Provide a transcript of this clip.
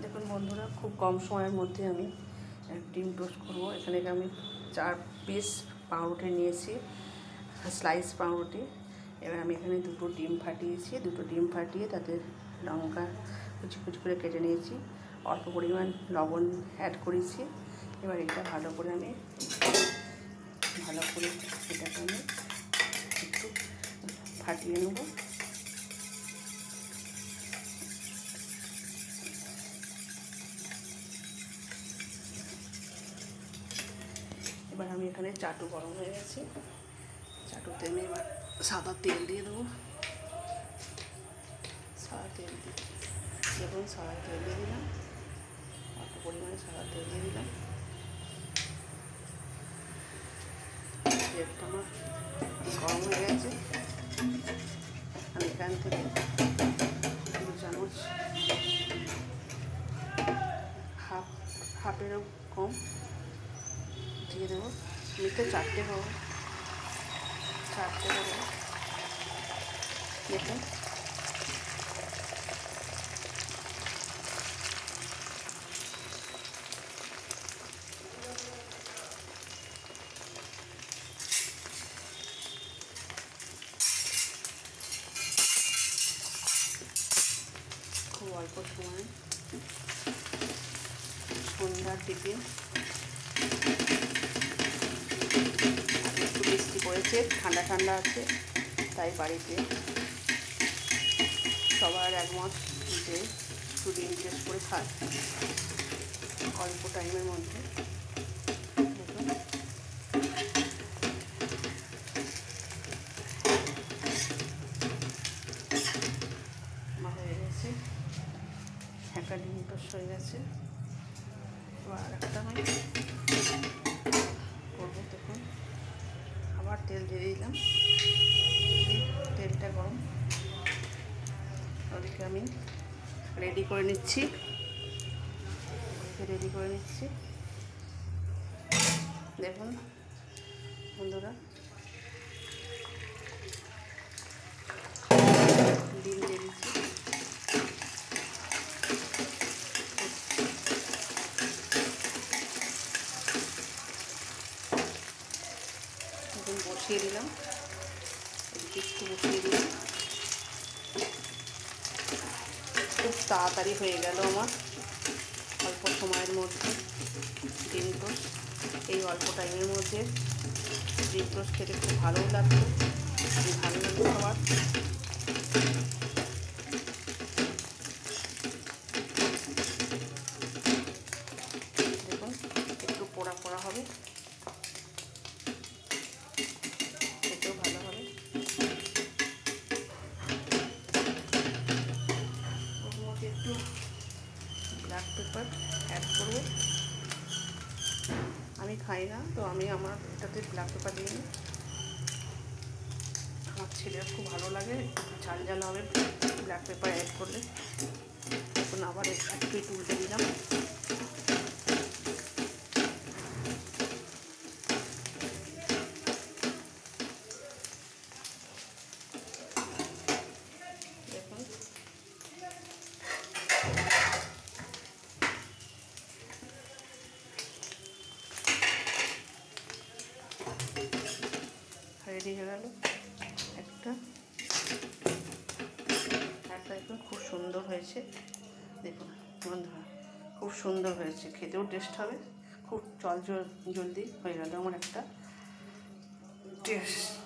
দেখুন বন্ধুরা, খুব কম সময়ের মধ্যে আমি ডিম টোস্ট করবো। এখানে আমি 4 পিস পাউরুটি নিয়েছি, স্লাইস পাউরুটি। এবার আমি এখানে 2টো ডিম ফাটিয়েছি। 2টো ডিম ফাটিয়ে তাতে লঙ্কা কুচি কুচি করে কেটে নিয়েছি, অল্প পরিমাণ লবণ অ্যাড করেছি। এবার এটা ভালো করে এটাকে আমি একটু ফাটিয়ে নেব। এবার আমি এখানে চাটু গরম হয়ে গেছে, চাটুতে আমি এবার সাদা তেল দিয়ে দেবো। সাদা তেল দিয়ে দেখুন, সাদা তেল দিয়ে দিলাম, অল্প পরিমাণে সাদা তেল দিয়ে দিলাম। তেলটা আমার গরম হয়ে গেছে। আমি এখান থেকে 2 চামচ, হাফেরও কম দিয়ে দেবো। আমি তো 4টে খাবো, 4টে দেবো। দেখুন খুব অল্প সময়, সন্ধ্যার দিকে একটু বৃষ্টি পড়েছে, ঠান্ডা ঠান্ডা আছে, তাই বাড়িতে সবার একমত যে একটু ডিম টেস্ট করে খায় অল্প টাইমের মধ্যে। দেখুন আমার হয়ে গেছে, একটা ডিম টোস্ট হয়ে গেছে। এবার একটা আমি করবো। দেখুন আবার তেল দিয়ে দিলাম, তেলটা গরম। ওদিকে আমি রেডি করে নিচ্ছি, দেখুন বন্ধুরা, ডিম দিয়ে দিচ্ছি। এখন বসিয়ে দিলাম, একটু বসিয়ে দিলাম। খুব তাড়াতাড়ি হয়ে গেল আমার, অল্প সময়ের মধ্যে ডিম টোস্ট। এই অল্প টাইমের মধ্যে ডিম টোস্ট খেতে খুব ভালোও লাগবে, ভালো লাগবে খাবার। দেখুন একটু পোড়া পোড়া হবে, খেতেও ভালো হবে। ওর মধ্যে একটু ব্ল্যাক পেপার অ্যাড করবো। আমি খাই না, তো আমি আমার এটাতে ব্ল্যাক পেপার দিই নি। আমার ছেলের খুব ভালো লাগে, একটু ঝাল ঝাল হবে ব্ল্যাক পেপার অ্যাড করলে। এখন আবার একটু উল্টে দিলাম। দেখুন রেডি হয়ে গেল একটা একদম খুব সুন্দর হয়েছে। দেখুন বন্ধুরা, খুব সুন্দর হয়েছে, খেতেও টেস্ট হবে। খুব জলদি হয়ে গেল আমার একটা টেস্ট।